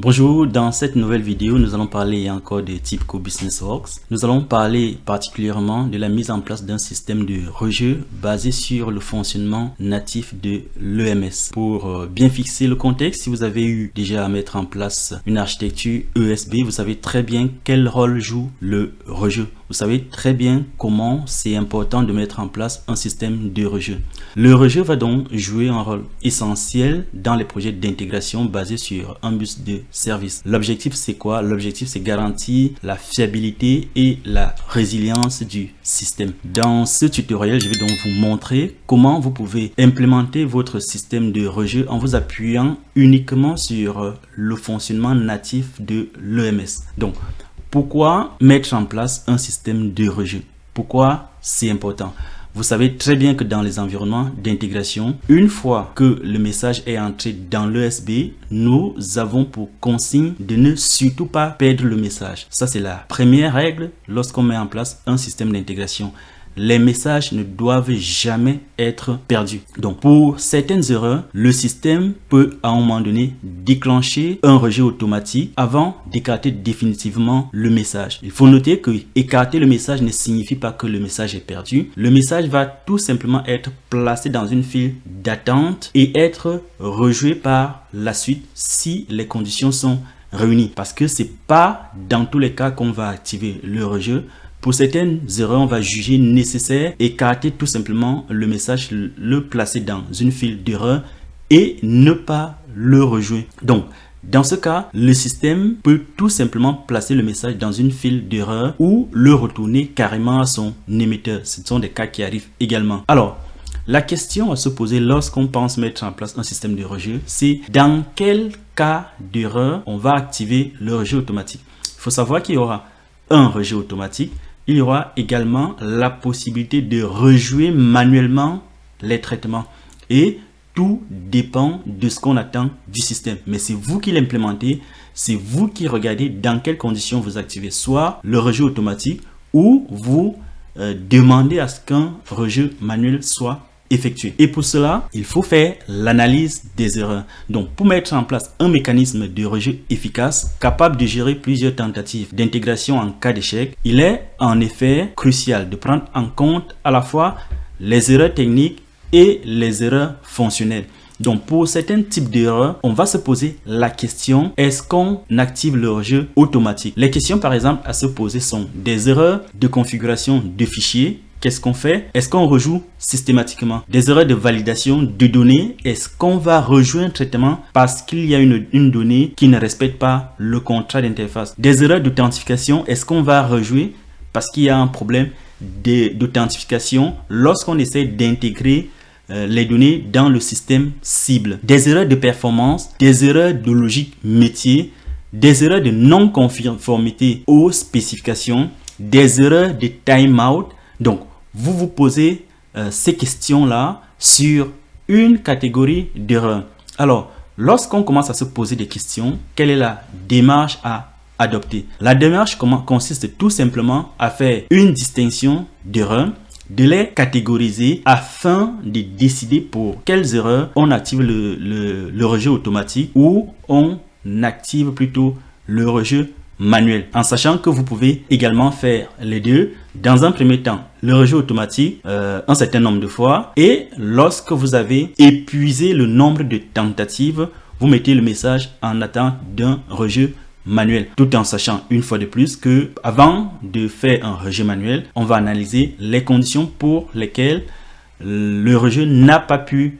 Bonjour, dans cette nouvelle vidéo, nous allons parler encore de TIBCO BusinessWorks. Nous allons parler particulièrement de la mise en place d'un système de rejeu basé sur le fonctionnement natif de l'EMS. Pour bien fixer le contexte, si vous avez eu déjà à mettre en place une architecture ESB, vous savez très bien quel rôle joue le rejeu. Vous savez très bien comment c'est important de mettre en place un système de rejeu. Le rejeu va donc jouer un rôle essentiel dans les projets d'intégration basés sur un bus de service. L'objectif c'est quoi? L'objectif c'est garantir la fiabilité et la résilience du système. Dans ce tutoriel, je vais donc vous montrer comment vous pouvez implémenter votre système de rejeu en vous appuyant uniquement sur le fonctionnement natif de l'EMS. Donc, pourquoi mettre en place un système de rejeu? Pourquoi c'est important? Vous savez très bien que dans les environnements d'intégration, une fois que le message est entré dans l'ESB, nous avons pour consigne de ne surtout pas perdre le message. Ça, c'est la première règle lorsqu'on met en place un système d'intégration. Les messages ne doivent jamais être perdus. Donc, pour certaines erreurs, le système peut à un moment donné déclencher un rejet automatique avant d'écarter définitivement le message. Il faut noter que écarter le message ne signifie pas que le message est perdu. Le message va tout simplement être placé dans une file d'attente et être rejoué par la suite si les conditions sont réunies. Parce que c'est pas dans tous les cas qu'on va activer le rejeu. Pour certaines erreurs, on va juger nécessaire écarter tout simplement le message, le placer dans une file d'erreur et ne pas le rejouer. Donc, dans ce cas, le système peut tout simplement placer le message dans une file d'erreur ou le retourner carrément à son émetteur. Ce sont des cas qui arrivent également. Alors, la question à se poser lorsqu'on pense mettre en place un système de rejeu, c'est dans quel cas d'erreur on va activer le rejet automatique. Il faut savoir qu'il y aura un rejet automatique. Il y aura également la possibilité de rejouer manuellement les traitements. Et tout dépend de ce qu'on attend du système. Mais c'est vous qui l'implémentez, c'est vous qui regardez dans quelles conditions vous activez soit le rejet automatique ou vous demandez à ce qu'un rejet manuel soit effectué. Et pour cela, il faut faire l'analyse des erreurs. Donc, pour mettre en place un mécanisme de rejet efficace, capable de gérer plusieurs tentatives d'intégration en cas d'échec, il est en effet crucial de prendre en compte à la fois les erreurs techniques et les erreurs fonctionnelles. Donc, pour certains types d'erreurs, on va se poser la question, est-ce qu'on active le rejet automatique? Les questions, par exemple, à se poser sont des erreurs de configuration de fichiers. Qu'est-ce qu'on fait? Est-ce qu'on rejoue systématiquement? Des erreurs de validation de données. Est-ce qu'on va rejouer un traitement parce qu'il y a une donnée qui ne respecte pas le contrat d'interface? Des erreurs d'authentification. Est-ce qu'on va rejouer parce qu'il y a un problème d'authentification lorsqu'on essaie d'intégrer les données dans le système cible? Des erreurs de performance, des erreurs de logique métier, des erreurs de non-conformité aux spécifications, des erreurs de timeout. Donc, vous vous posez ces questions-là sur une catégorie d'erreurs. Alors, lorsqu'on commence à se poser des questions, quelle est la démarche à adopter? La démarche consiste tout simplement à faire une distinction d'erreurs, de les catégoriser afin de décider pour quelles erreurs on active le rejet automatique ou on active plutôt le rejet manuel, en sachant que vous pouvez également faire les deux. Dans un premier temps, le rejet automatique un certain nombre de fois, et lorsque vous avez épuisé le nombre de tentatives, vous mettez le message en attente d'un rejet manuel, tout en sachant une fois de plus que avant de faire un rejet manuel, on va analyser les conditions pour lesquelles le rejet n'a pas pu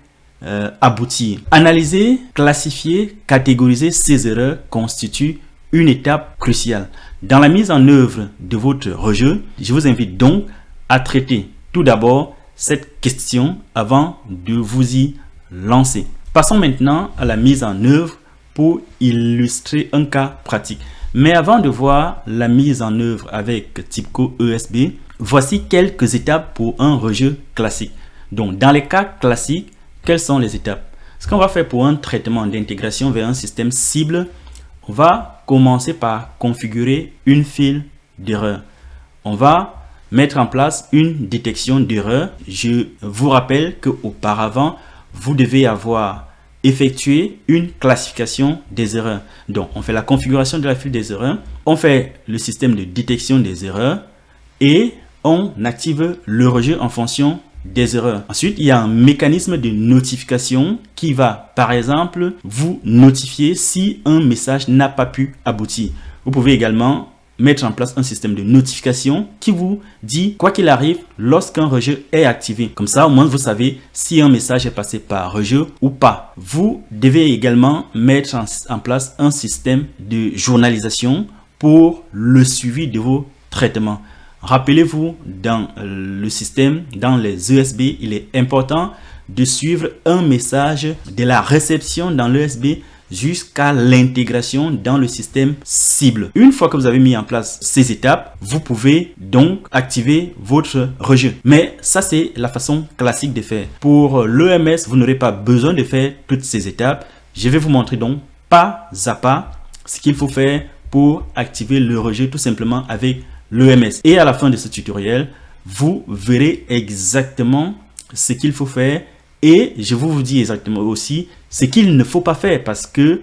aboutir. Analyser, classifier, catégoriser ces erreurs constitue une étape cruciale. Dans la mise en œuvre de votre rejet, je vous invite donc à traiter tout d'abord cette question avant de vous y lancer. Passons maintenant à la mise en œuvre pour illustrer un cas pratique. Mais avant de voir la mise en œuvre avec TIBCO ESB, voici quelques étapes pour un rejet classique. Donc, dans les cas classiques, quelles sont les étapes? Ce qu'on va faire pour un traitement d'intégration vers un système cible, on va commencer par configurer une file d'erreurs. On va mettre en place une détection d'erreurs. Je vous rappelle qu'auparavant, vous devez avoir effectuer une classification des erreurs. Donc, on fait la configuration de la file des erreurs, on fait le système de détection des erreurs et on active le rejet en fonction des erreurs. Ensuite, il y a un mécanisme de notification qui va, par exemple, vous notifier si un message n'a pas pu aboutir. Vous pouvez également mettre en place un système de notification qui vous dit, quoi qu'il arrive, lorsqu'un rejet est activé. Comme ça, au moins, vous savez si un message est passé par rejet ou pas. Vous devez également mettre en place un système de journalisation pour le suivi de vos traitements. Rappelez-vous, dans le système, dans les ESB, il est important de suivre un message de la réception dans l'ESB jusqu'à l'intégration dans le système cible. Une fois que vous avez mis en place ces étapes, vous pouvez donc activer votre rejet. Mais ça, c'est la façon classique de faire. Pour l'EMS, vous n'aurez pas besoin de faire toutes ces étapes. Je vais vous montrer donc pas à pas ce qu'il faut faire pour activer le rejet tout simplement avec l'EMS. Et à la fin de ce tutoriel, vous verrez exactement ce qu'il faut faire et je vous dis exactement aussi ce qu'il ne faut pas faire parce que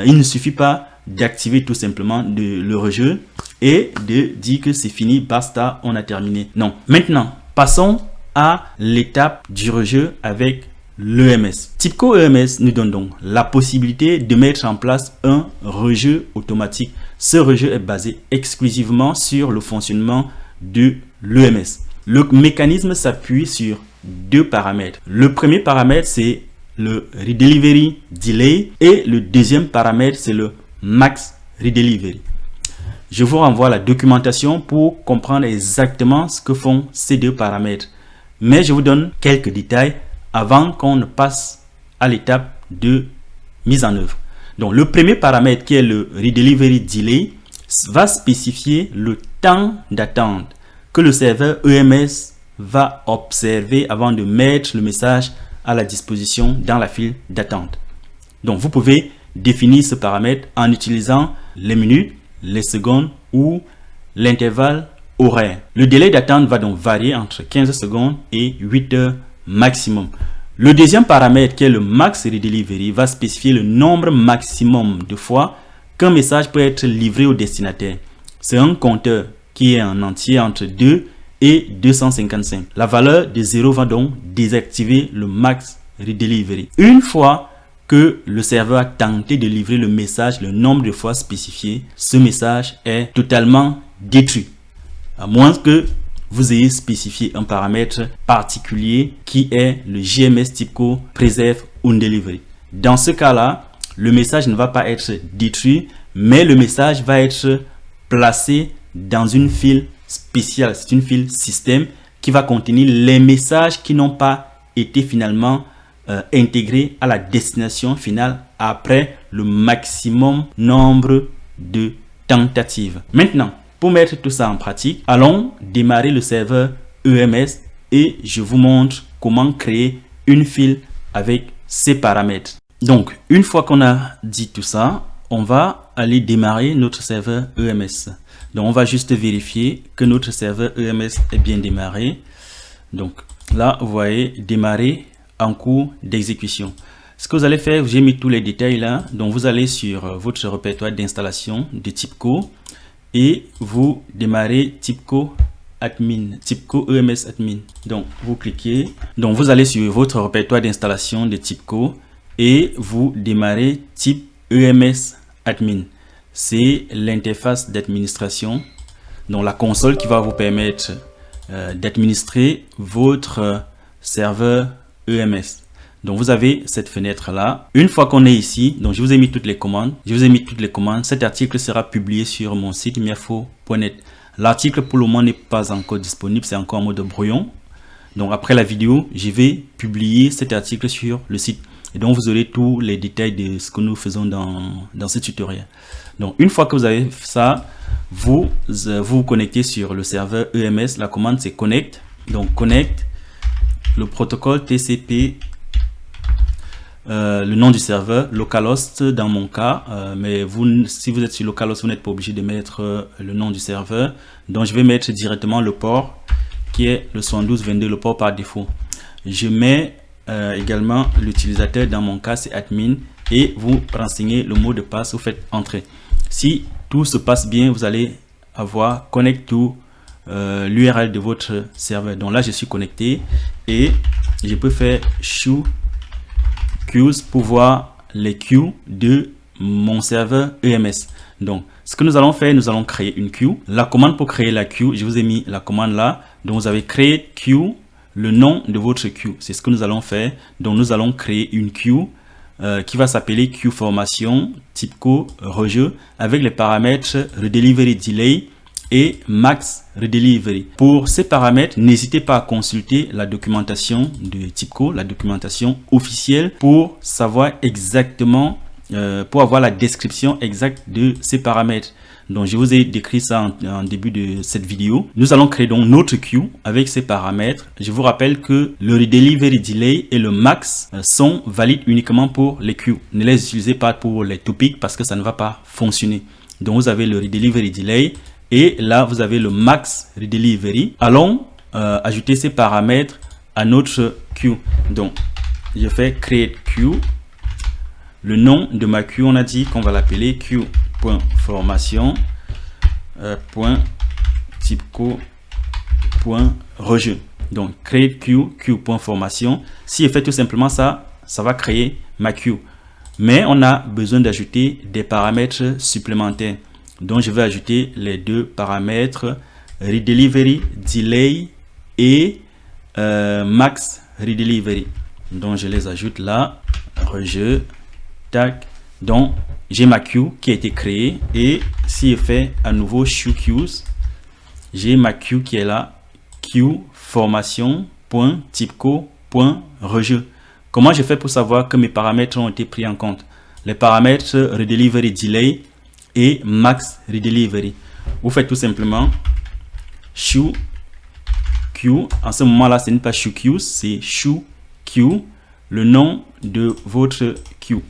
il ne suffit pas d'activer tout simplement le rejet et de dire que c'est fini, basta, on a terminé. Non. Maintenant, passons à l'étape du rejet avec l'EMS. TIBCO EMS nous donne donc la possibilité de mettre en place un rejet automatique. Ce rejet est basé exclusivement sur le fonctionnement de l'EMS. Le mécanisme s'appuie sur deux paramètres. Le premier paramètre, c'est le Redelivery Delay et le deuxième paramètre, c'est le Max Redelivery. Je vous renvoie à la documentation pour comprendre exactement ce que font ces deux paramètres. Mais je vous donne quelques détails avant qu'on ne passe à l'étape de mise en œuvre. Donc, le premier paramètre qui est le Redelivery Delay va spécifier le temps d'attente que le serveur EMS va observer avant de mettre le message à la disposition dans la file d'attente. Donc, vous pouvez définir ce paramètre en utilisant les minutes, les secondes ou l'intervalle horaire. Le délai d'attente va donc varier entre 15 secondes et 8 heures maximum. Le deuxième paramètre qui est le Max Redelivery va spécifier le nombre maximum de fois qu'un message peut être livré au destinataire. C'est un compteur qui est en entier entre 2 et 255. La valeur de 0 va donc désactiver le Max Redelivery. Une fois que le serveur a tenté de livrer le message le nombre de fois spécifié, ce message est totalement détruit. À moins que vous ayez spécifié un paramètre particulier qui est le JMS TIBCO Preserve Undelivery. Dans ce cas-là, le message ne va pas être détruit, mais le message va être placé dans une file spéciale. C'est une file système qui va contenir les messages qui n'ont pas été finalement intégrés à la destination finale après le maximum nombre de tentatives. Maintenant, pour mettre tout ça en pratique, allons démarrer le serveur EMS et je vous montre comment créer une file avec ces paramètres. Donc, une fois qu'on a dit tout ça, on va aller démarrer notre serveur EMS. Donc, on va juste vérifier que notre serveur EMS est bien démarré. Donc, là, vous voyez, démarrer en cours d'exécution. Ce que vous allez faire, j'ai mis tous les détails là. Donc, vous allez sur votre répertoire d'installation de TIBCO et vous démarrez TIBCO Admin, TIBCO EMS Admin. Donc, vous cliquez. Donc, vous allez sur votre répertoire d'installation de TIBCO et vous démarrez TIB EMS Admin. C'est l'interface d'administration. Donc, la console qui va vous permettre d'administrer votre serveur EMS. Donc, vous avez cette fenêtre là. Une fois qu'on est ici, donc je vous ai mis toutes les commandes. Cet article sera publié sur mon site miafo.net. L'article pour le moment n'est pas encore disponible, c'est encore en mode brouillon. Donc, après la vidéo, je vais publier cet article sur le site. Et donc, vous aurez tous les détails de ce que nous faisons dans ce tutoriel. Donc, une fois que vous avez ça, vous vous connectez sur le serveur EMS. La commande, c'est connect. Donc, connect, le protocole TCP, le nom du serveur, localhost dans mon cas. Mais vous, si vous êtes sur localhost, vous n'êtes pas obligé de mettre le nom du serveur. Donc, je vais mettre directement le port qui est le 7222, le port par défaut. Je mets également l'utilisateur. Dans mon cas, c'est admin. Et vous renseignez le mot de passe, vous faites entrer. Si tout se passe bien, vous allez avoir connect to l'URL de votre serveur. Donc là, je suis connecté et je peux faire show queues pour voir les queues de mon serveur EMS. Donc, ce que nous allons faire, nous allons créer une queue. La commande pour créer la queue, je vous ai mis la commande là. Donc, vous avez créé queue, le nom de votre queue. C'est ce que nous allons faire. Donc, nous allons créer une queue qui va s'appeler queue formation, TIBCO, rejeu, avec les paramètres redelivery delay et max redelivery. Pour ces paramètres, n'hésitez pas à consulter la documentation de TIBCO, la documentation officielle, pour savoir exactement, pour avoir la description exacte de ces paramètres. Donc, je vous ai décrit ça en début de cette vidéo. Nous allons créer donc notre queue avec ces paramètres. Je vous rappelle que le redelivery delay et le max sont valides uniquement pour les queues. Ne les utilisez pas pour les topics parce que ça ne va pas fonctionner. Donc, vous avez le redelivery delay et là, vous avez le max redelivery. Allons ajouter ces paramètres à notre queue. Donc, je fais create queue. Le nom de ma queue, on a dit qu'on va l'appeler queue.formation .TIBCO.rejeu. Donc, create queue.formation. Si je fais tout simplement ça, ça va créer ma queue. Mais on a besoin d'ajouter des paramètres supplémentaires. Donc, je vais ajouter les deux paramètres redelivery delay et max redelivery. Donc, je les ajoute là. Rejeu. Tac. Donc, j'ai ma queue qui a été créée et si je fais à nouveau show queues, j'ai ma queue qui est là, queue formation.tibco.rejeu. Comment je fais pour savoir que mes paramètres ont été pris en compte? Les paramètres redelivery delay et max redelivery. Vous faites tout simplement show queue. En ce moment là, ce n'est pas show queues, c'est show queue, le nom de votre queue.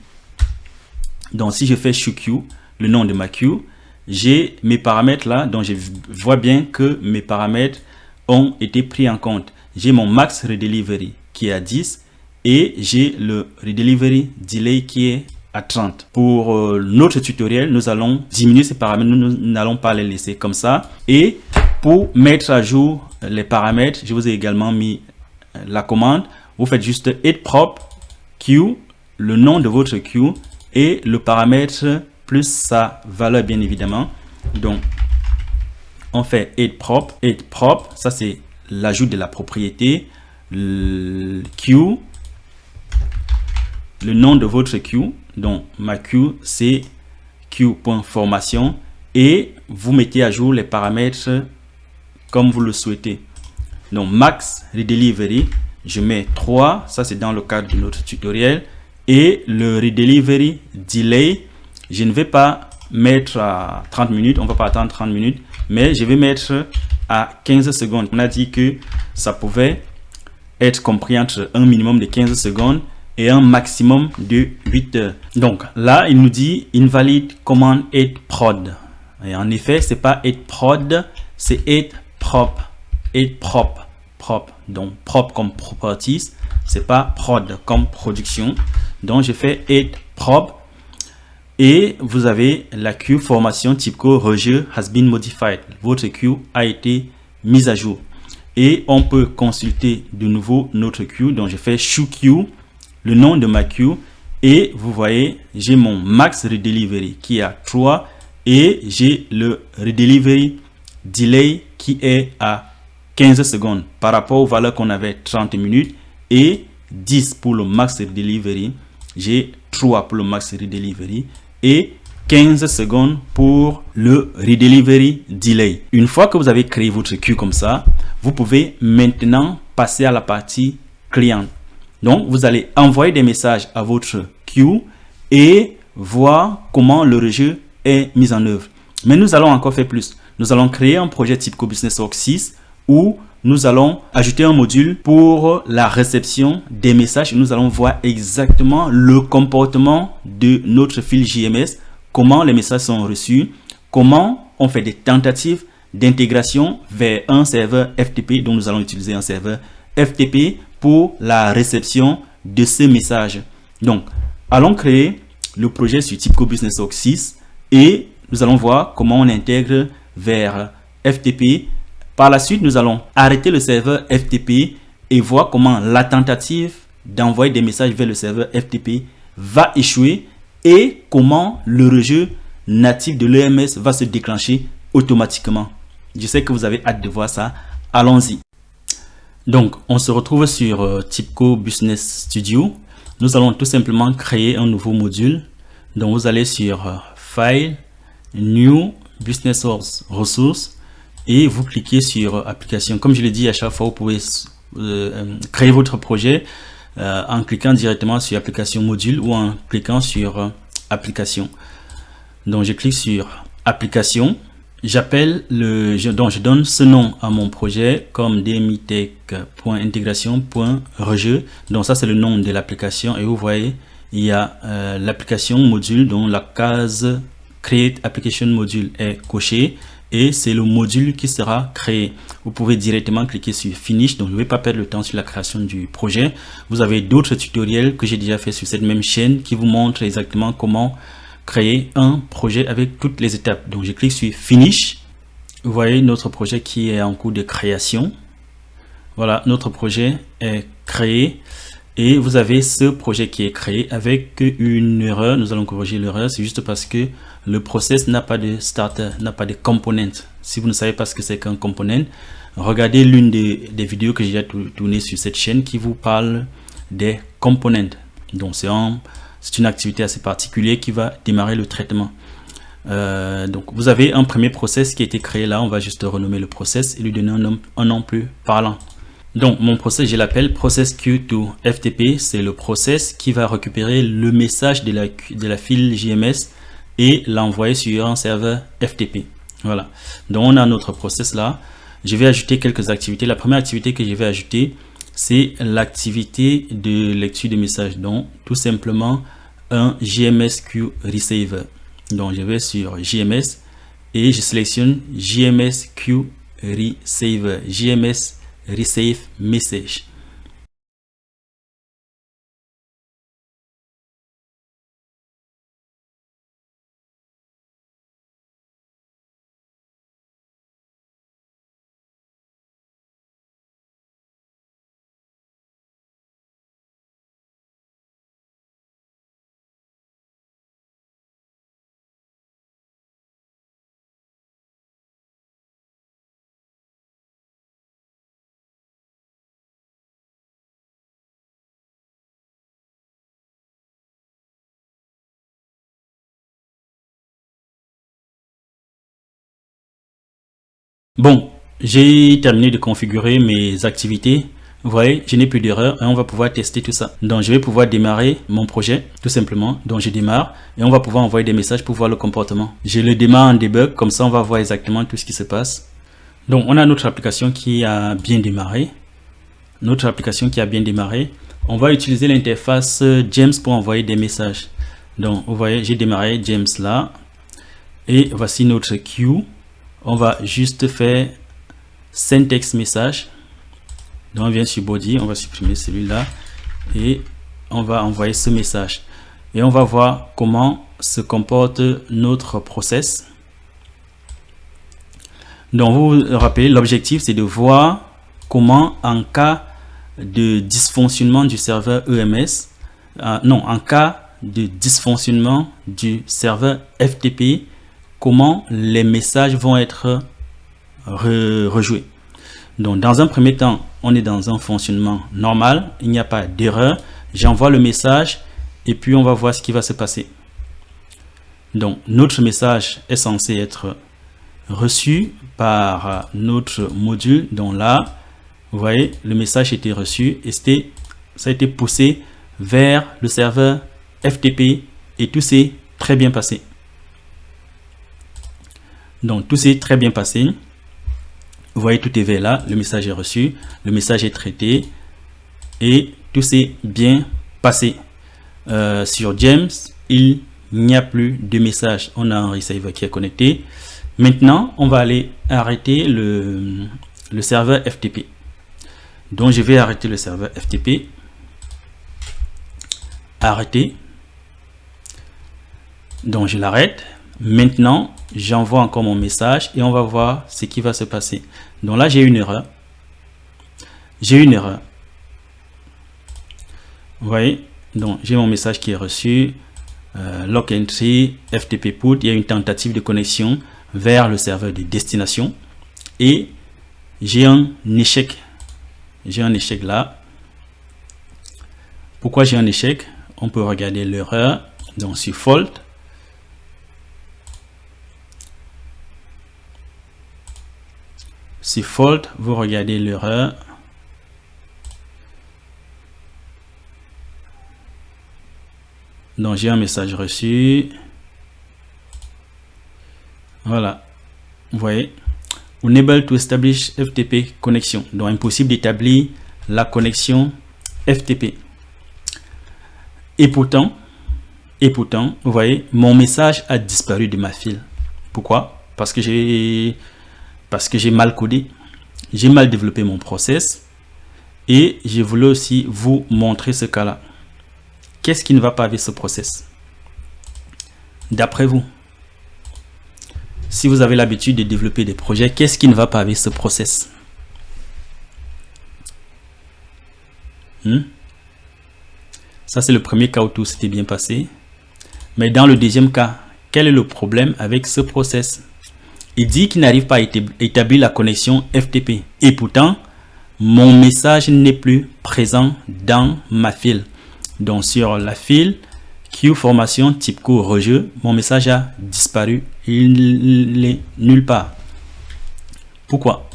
Donc, si je fais show queue, le nom de ma queue, j'ai mes paramètres là, donc je vois bien que mes paramètres ont été pris en compte. J'ai mon max redelivery qui est à 10 et j'ai le redelivery delay qui est à 30. Pour notre tutoriel, nous allons diminuer ces paramètres, nous n'allons pas les laisser comme ça. Et pour mettre à jour les paramètres, je vous ai également mis la commande. Vous faites juste add prop queue, le nom de votre queue, et le paramètre plus sa valeur bien évidemment. Donc on fait add prop, ça c'est l'ajout de la propriété, le queue, le nom de votre queue. Donc ma queue c'est queue.formation et vous mettez à jour les paramètres comme vous le souhaitez. Donc max redelivery, je mets 3, ça c'est dans le cadre de notre tutoriel. Et le redelivery delay, je ne vais pas mettre à 30 minutes, on va pas attendre 30 minutes, mais je vais mettre à 15 secondes. On a dit que ça pouvait être compris entre un minimum de 15 secondes et un maximum de 8 heures. Donc là, il nous dit invalid command add prod. Et en effet, c'est pas add prod, c'est add prop. Add prop. Prop. Donc prop comme properties, c'est pas prod comme production. Donc je fais add prop et vous avez la queue formation TIBCO rejeu has been modified. Votre queue a été mise à jour et on peut consulter de nouveau notre queue. Donc je fais show queue, le nom de ma queue et vous voyez j'ai mon max redelivery qui est à 3 et j'ai le redelivery delay qui est à 15 secondes par rapport aux valeurs qu'on avait 30 minutes et 10 pour le max redelivery. J'ai 3 pour le max redelivery et 15 secondes pour le redelivery delay. Une fois que vous avez créé votre queue comme ça, vous pouvez maintenant passer à la partie client. Donc, vous allez envoyer des messages à votre queue et voir comment le rejeu est mis en œuvre. Mais nous allons encore faire plus. Nous allons créer un projet TIBCO BusinessWorks 6 où nous allons ajouter un module pour la réception des messages. Nous allons voir exactement le comportement de notre fil JMS, comment les messages sont reçus, comment on fait des tentatives d'intégration vers un serveur FTP. Donc nous allons utiliser un serveur FTP pour la réception de ce message. Donc, allons créer le projet sur TIBCO BusinessWorks 6 et nous allons voir comment on intègre vers FTP. Par la suite, nous allons arrêter le serveur FTP et voir comment la tentative d'envoyer des messages vers le serveur FTP va échouer et comment le rejet natif de l'EMS va se déclencher automatiquement. Je sais que vous avez hâte de voir ça. Allons-y. Donc, on se retrouve sur TIBCO Business Studio. Nous allons tout simplement créer un nouveau module. Donc, vous allez sur File, New, BusinessWorks Ressources et vous cliquez sur Application. Comme je l'ai dit à chaque fois, vous pouvez créer votre projet en cliquant directement sur Application Module ou en cliquant sur Application. Donc, je clique sur Application. J'appelle je donne ce nom à mon projet comme dmitech.intégration.rejet. Donc ça c'est le nom de l'application et vous voyez il y a l'application module dont la case Create Application Module est cochée et c'est le module qui sera créé. Vous pouvez directement cliquer sur Finish. Donc je ne vais pas perdre le temps sur la création du projet. Vous avez d'autres tutoriels que j'ai déjà fait sur cette même chaîne qui vous montrent exactement comment créer un projet avec toutes les étapes. Donc je clique sur Finish. Vous voyez notre projet qui est en cours de création. Voilà, notre projet est créé et vous avez ce projet qui est créé avec une erreur. Nous allons corriger l'erreur. C'est juste parce que le process n'a pas de starter, n'a pas de component. Si vous ne savez pas ce que c'est qu'un component, regardez l'une des vidéos que j'ai déjà tournées sur cette chaîne qui vous parle des components. Donc c'est une activité assez particulière qui va démarrer le traitement. Donc vous avez un premier process qui a été créé là. On va juste renommer le process et lui donner un nom plus parlant. Donc mon process, je l'appelle process queue to FTP. C'est le process qui va récupérer le message de la file JMS et l'envoyer sur un serveur FTP. Voilà. Donc on a notre process là. Je vais ajouter quelques activités. La première activité que je vais ajouter, c'est l'activité de lecture de messages. Donc tout simplement un JMS Queue Receiver. Donc je vais sur JMS et je sélectionne JMS Queue Receiver, JMS Receive Message. Bon, j'ai terminé de configurer mes activités. Vous voyez, je n'ai plus d'erreur et on va pouvoir tester tout ça. Donc, je vais pouvoir démarrer mon projet, tout simplement. Donc, je démarre et on va pouvoir envoyer des messages pour voir le comportement. Je le démarre en debug, comme ça, on va voir exactement tout ce qui se passe. Donc, on a notre application qui a bien démarré. Notre application qui a bien démarré. On va utiliser l'interface James pour envoyer des messages. Donc, vous voyez, j'ai démarré James là. Et voici notre queue. On va juste faire syntax message. Donc on vient sur body, on va supprimer celui-là et on va envoyer ce message. Et on va voir comment se comporte notre process. Donc vous vous rappelez, l'objectif c'est de voir comment en cas de dysfonctionnement du serveur EMS, en cas de dysfonctionnement du serveur FTP, comment les messages vont être rejoués. Donc dans un premier temps, on est dans un fonctionnement normal, il n'y a pas d'erreur. J'envoie le message et puis on va voir ce qui va se passer. Donc notre message est censé être reçu par notre module. Donc là, vous voyez, le message a été reçu et ça a été poussé vers le serveur FTP et tout s'est très bien passé. Donc tout s'est très bien passé. Vous voyez, tout est vert là, le message est reçu, le message est traité et tout s'est bien passé. Sur James, il n'y a plus de message. On a un receiver qui est connecté. Maintenant, on va aller arrêter le serveur FTP. Donc je vais arrêter le serveur FTP. arrêter. Donc je l'arrête. Maintenant, j'envoie encore mon message et on va voir ce qui va se passer. Donc là, j'ai une erreur. J'ai une erreur. Vous voyez, donc j'ai mon message qui est reçu. Lock entry, FTP put. Il y a une tentative de connexion vers le serveur de destination. Et j'ai un échec. J'ai un échec là. Pourquoi j'ai un échec? On peut regarder l'erreur. Donc sur fault. Sur fault, vous regardez l'erreur. Donc j'ai un message reçu. Voilà. Vous voyez. Unable to establish FTP connection. Donc impossible d'établir la connexion FTP. Et pourtant, vous voyez, mon message a disparu de ma file. Pourquoi? Parce que j'ai mal codé. J'ai mal développé mon process. Et je voulais aussi vous montrer ce cas-là. Qu'est-ce qui ne va pas avec ce process? D'après vous, si vous avez l'habitude de développer des projets, qu'est-ce qui ne va pas avec ce process? Ça, c'est le premier cas où tout s'était bien passé. Mais dans le deuxième cas, quel est le problème avec ce process? Il dit qu'il n'arrive pas à établir la connexion FTP. Et pourtant, mon message n'est plus présent dans ma file. Donc sur la file Q formation type co rejeu, mon message a disparu. Il n'est nulle part. Pourquoi?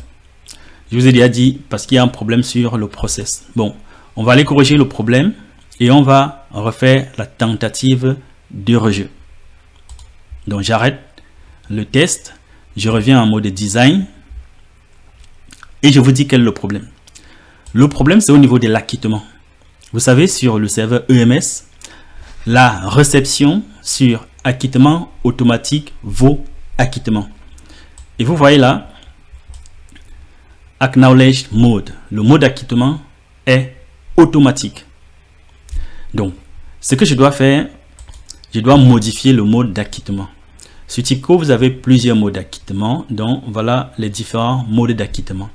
Je vous ai déjà dit parce qu'il y a un problème sur le process. Bon, on va aller corriger le problème et on va refaire la tentative de rejeu. Donc j'arrête le test, je reviens en mode design et je vous dis quel est le problème. Le problème, c'est au niveau de l'acquittement. Vous savez, sur le serveur EMS, la réception sur acquittement automatique vaut acquittement. Et vous voyez là, Acknowledged Mode. Le mode d'acquittement est automatique. Donc, ce que je dois faire, je dois modifier le mode d'acquittement. Sur TIBCO, vous avez plusieurs modes d'acquittement. Donc, voilà les différents modes d'acquittement.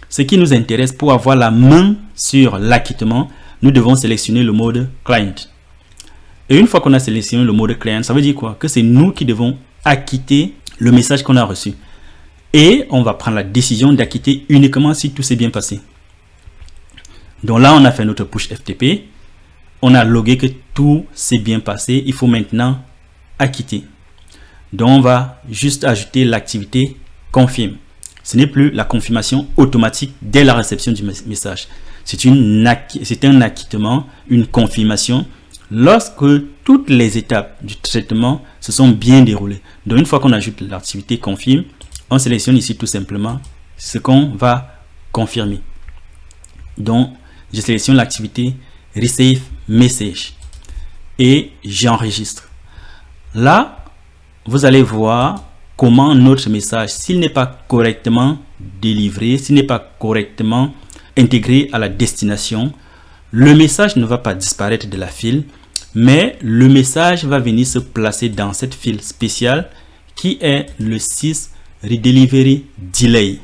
Ce qui nous intéresse pour avoir la main sur l'acquittement, nous devons sélectionner le mode client. Et une fois qu'on a sélectionné le mode client, ça veut dire quoi? Que c'est nous qui devons acquitter le message qu'on a reçu. Et on va prendre la décision d'acquitter uniquement si tout s'est bien passé. Donc là, on a fait notre push FTP. On a logué que tout s'est bien passé. Il faut maintenant acquitter. Donc on va juste ajouter l'activité confirme. Ce n'est plus la confirmation automatique dès la réception du message. C'est un acquittement, une confirmation lorsque toutes les étapes du traitement se sont bien déroulées. Donc une fois qu'on ajoute l'activité confirme, on sélectionne ici tout simplement ce qu'on va confirmer. Donc je sélectionne l'activité receive message et j'enregistre. Là, vous allez voir comment notre message, s'il n'est pas correctement délivré, s'il n'est pas correctement intégré à la destination, le message ne va pas disparaître de la file, mais le message va venir se placer dans cette file spéciale qui est le 6 Redelivery Delay.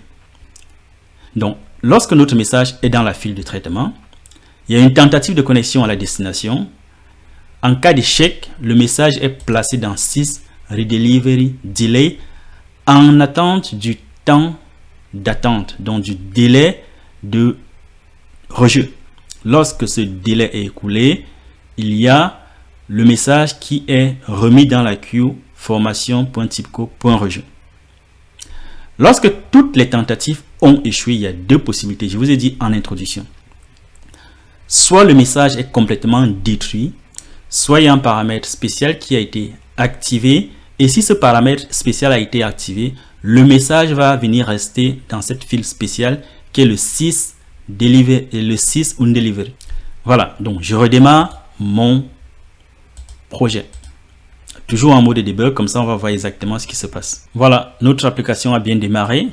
Donc, lorsque notre message est dans la file de traitement, il y a une tentative de connexion à la destination. En cas d'échec, le message est placé dans 6 Redelivery Delay en attente du temps d'attente, donc du délai de rejeu. Lorsque ce délai est écoulé, il y a le message qui est remis dans la queue formation.typco.rejeu. Lorsque toutes les tentatives ont échoué, il y a deux possibilités. Je vous ai dit en introduction. Soit le message est complètement détruit, soit il y a un paramètre spécial qui a été activé. Et si ce paramètre spécial a été activé, le message va venir rester dans cette file spéciale qui est le 6 deliver et le 6 undelivered. Voilà, donc je redémarre mon projet. Toujours en mode debug, comme ça on va voir exactement ce qui se passe. Voilà, notre application a bien démarré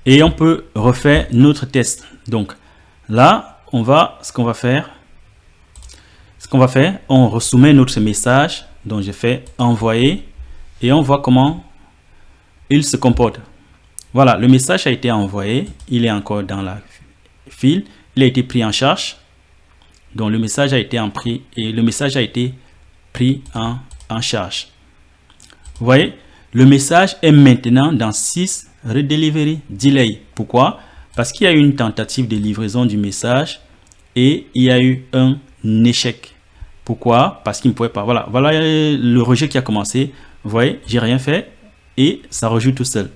et on peut refaire notre test. Donc là, ce qu'on va faire, qu'on va faire, on resoumet notre message dont je fais envoyer et on voit comment il se comporte. Voilà, le message a été envoyé, il est encore dans la file, il a été pris en charge. Donc le message a été pris en charge. Vous voyez, le message est maintenant dans 6 redelivery delay. Pourquoi? Parce qu'il y a eu une tentative de livraison du message et il y a eu un échec. Pourquoi? Parce qu'il ne pouvait pas. Voilà, voilà le rejet qui a commencé. Vous voyez, j'ai rien fait et ça rejoue tout seul.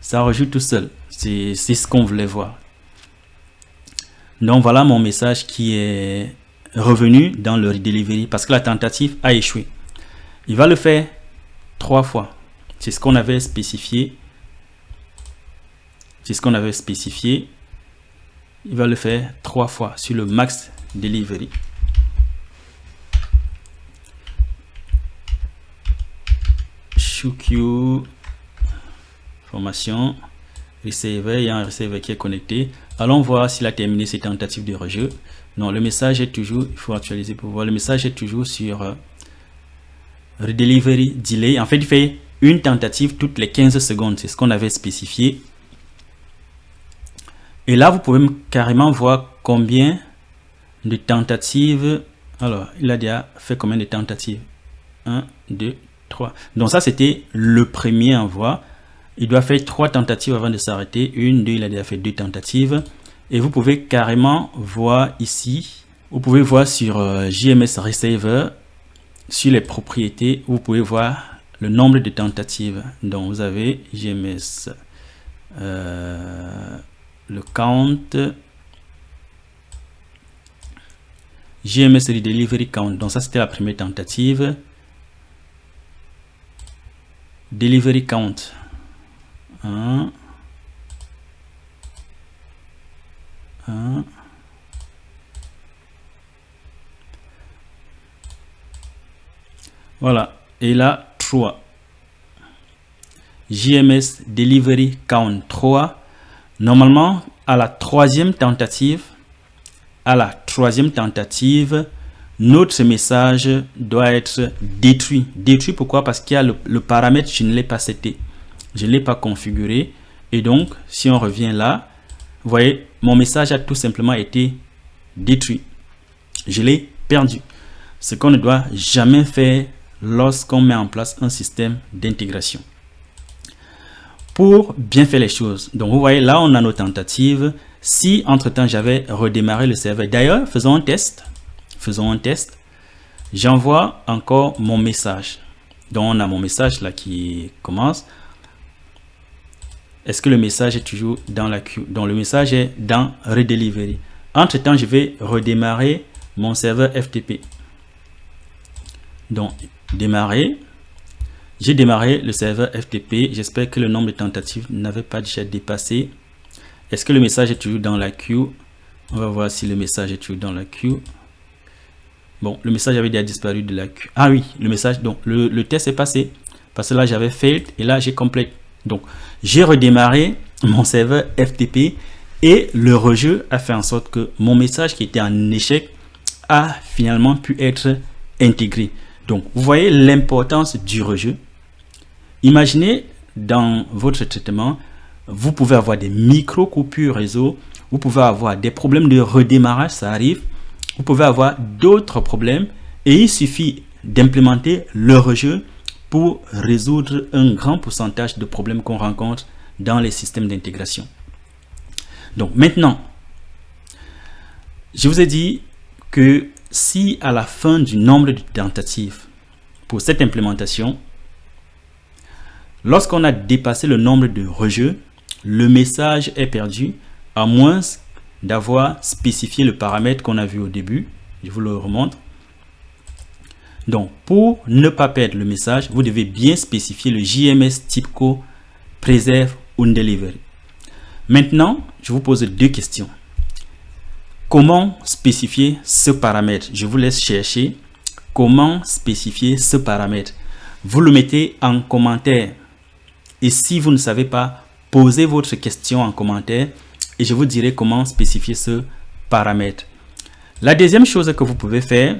Ça rejoue tout seul. C'est ce qu'on voulait voir. Donc voilà mon message qui est revenu dans le redelivery parce que la tentative a échoué. Il va le faire 3 fois. C'est ce qu'on avait spécifié. C'est ce qu'on avait spécifié. Il va le faire 3 fois sur le max delivery. ShowQueue, formation, receiver, il y a un receiver qui est connecté. Allons voir s'il a terminé ses tentatives de rejet. Non, le message est toujours, il faut actualiser pour voir, le message est toujours sur redelivery delay. En fait, il fait une tentative toutes les 15 secondes. C'est ce qu'on avait spécifié. Et là, vous pouvez carrément voir combien de tentatives. Alors, il a déjà fait combien de tentatives? 1, 2, 3. Donc ça, c'était le premier envoi. Il doit faire 3 tentatives avant de s'arrêter. 1, 2, il a déjà fait 2 tentatives. Et vous pouvez carrément voir ici. Vous pouvez voir sur JMS Receiver, sur les propriétés, vous pouvez voir le nombre de tentatives. Donc vous avez JMS, le count, JMS Redelivery Count. Donc ça, c'était la première tentative. Delivery Count. 1. Voilà. Et là, 3. JMS Delivery Count 3. Normalement, à la troisième tentative, notre message doit être détruit. Détruit pourquoi? Parce qu'il y a le paramètre, je ne l'ai pas seté. Je ne l'ai pas configuré. Et donc, si on revient là, vous voyez, mon message a tout simplement été détruit. Je l'ai perdu. Ce qu'on ne doit jamais faire lorsqu'on met en place un système d'intégration. Pour bien faire les choses. Donc, vous voyez, là, on a nos tentatives. Si, entre-temps, j'avais redémarré le serveur. D'ailleurs, faisons un test. Faisons un test. J'envoie encore mon message. Donc, on a mon message là qui commence. Est-ce que le message est toujours dans la queue? Donc, le message est dans Redelivery. Entre-temps, je vais redémarrer mon serveur FTP. Donc, démarrer. J'ai démarré le serveur FTP. J'espère que le nombre de tentatives n'avait pas déjà dépassé. Est-ce que le message est toujours dans la queue? On va voir si le message est toujours dans la queue. Bon, le message avait déjà disparu de la queue. Ah oui, le message. Donc, le test est passé. Parce que là, j'avais failed et là, j'ai complete. Donc, j'ai redémarré mon serveur FTP et le rejeu a fait en sorte que mon message qui était en échec a finalement pu être intégré. Donc, vous voyez l'importance du rejeu. Imaginez dans votre traitement, vous pouvez avoir des micro-coupures réseau, vous pouvez avoir des problèmes de redémarrage, ça arrive, vous pouvez avoir d'autres problèmes et il suffit d'implémenter le rejeu pour résoudre un grand pourcentage de problèmes qu'on rencontre dans les systèmes d'intégration. Donc maintenant, je vous ai dit que si à la fin du nombre de tentatives pour cette implémentation, lorsqu'on a dépassé le nombre de rejets, le message est perdu à moins d'avoir spécifié le paramètre qu'on a vu au début. Je vous le remontre. Donc, pour ne pas perdre le message, vous devez bien spécifier le JMS TYPCO Preserve Undelivery. Maintenant, je vous pose 2 questions. Comment spécifier ce paramètre? Je vous laisse chercher comment spécifier ce paramètre. Vous le mettez en commentaire. Et si vous ne savez pas, posez votre question en commentaire et je vous dirai comment spécifier ce paramètre. La deuxième chose que vous pouvez faire,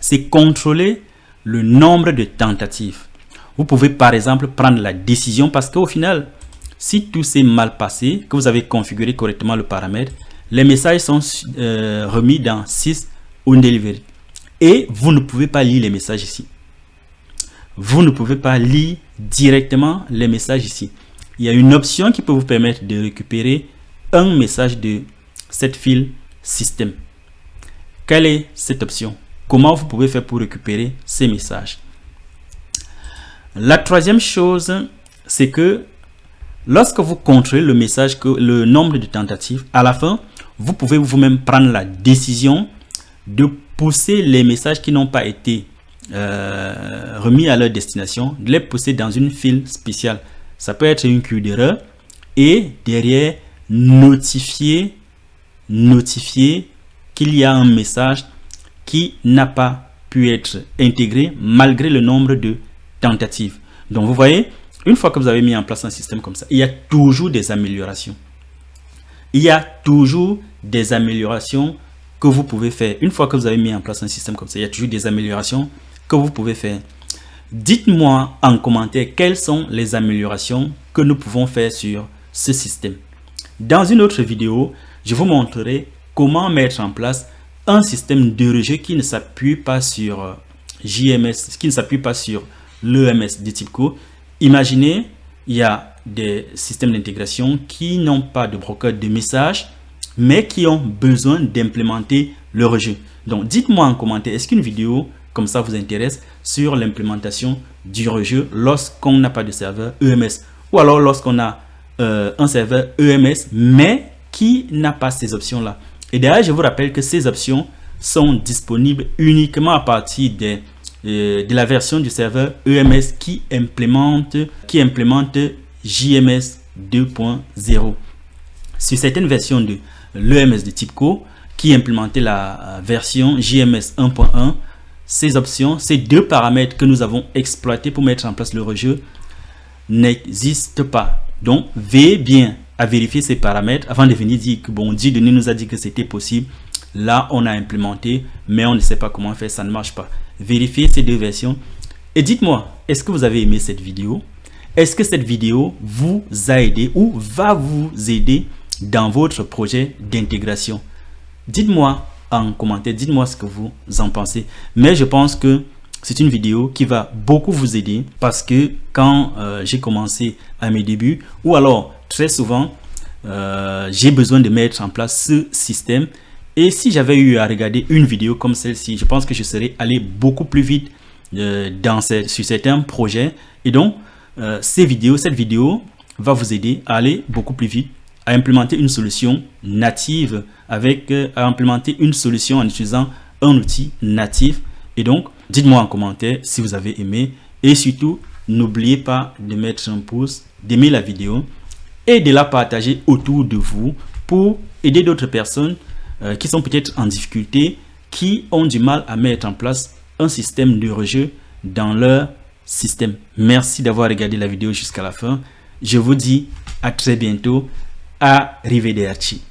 c'est contrôler le nombre de tentatives. Vous pouvez par exemple prendre la décision parce qu'au final, si tout s'est mal passé, que vous avez configuré correctement le paramètre, les messages sont remis dans 6 undelivered. Et vous ne pouvez pas lire les messages ici. Vous ne pouvez pas lire directement les messages ici. Il y a une option qui peut vous permettre de récupérer un message de cette file système. Quelle est cette option? Comment vous pouvez faire pour récupérer ces messages? La troisième chose, c'est que lorsque vous contrôlez le message, le nombre de tentatives, à la fin, vous pouvez vous-même prendre la décision de pousser les messages qui n'ont pas été remis à leur destination, de les pousser dans une file spéciale. Ça peut être une queue d'erreur et derrière notifier qu'il y a un message qui n'a pas pu être intégré malgré le nombre de tentatives. Donc vous voyez, une fois que vous avez mis en place un système comme ça, il y a toujours des améliorations. Il y a toujours des améliorations que vous pouvez faire. Une fois que vous avez mis en place un système comme ça, il y a toujours des améliorations que vous pouvez faire. Dites-moi en commentaire quelles sont les améliorations que nous pouvons faire sur ce système. Dans une autre vidéo, je vous montrerai comment mettre en place un système de rejet qui ne s'appuie pas sur JMS, qui ne s'appuie pas sur l'EMS de TIBCO. Imaginez, il y a des systèmes d'intégration qui n'ont pas de broker de messages, mais qui ont besoin d'implémenter le rejet. Donc, dites-moi en commentaire, est-ce qu'une vidéo comme ça vous intéresse sur l'implémentation du rejet lorsqu'on n'a pas de serveur EMS ou alors lorsqu'on a un serveur EMS, mais qui n'a pas ces options-là. Et d'ailleurs, je vous rappelle que ces options sont disponibles uniquement à partir de la version du serveur EMS qui implémente JMS 2.0. Sur certaines versions de l'EMS de TIBCO qui implémentait la version JMS 1.1, ces options, ces deux paramètres que nous avons exploités pour mettre en place le rejet n'existent pas. Donc, veillez bien à vérifier ces paramètres avant de venir dire que bon, Dieudonné nous a dit que c'était possible. Là, on a implémenté, mais on ne sait pas comment faire, ça ne marche pas. Vérifiez ces deux versions et dites-moi, est-ce que vous avez aimé cette vidéo? Est-ce que cette vidéo vous a aidé ou va vous aider dans votre projet d'intégration? Dites-moi en commentaire, dites-moi ce que vous en pensez. Mais je pense que c'est une vidéo qui va beaucoup vous aider parce que quand j'ai commencé à mes débuts, ou alors très souvent, j'ai besoin de mettre en place ce système. Et si j'avais eu à regarder une vidéo comme celle-ci, je pense que je serais allé beaucoup plus vite sur certains projets. Et donc, cette vidéo va vous aider à aller beaucoup plus vite, à implémenter une solution native, à implémenter une solution en utilisant un outil natif. Et donc, dites-moi en commentaire si vous avez aimé. Et surtout, n'oubliez pas de mettre un pouce, d'aimer la vidéo et de la partager autour de vous pour aider d'autres personnes qui sont peut-être en difficulté, qui ont du mal à mettre en place un système de rejet dans leur système. Merci d'avoir regardé la vidéo jusqu'à la fin. Je vous dis à très bientôt. Arrivederci.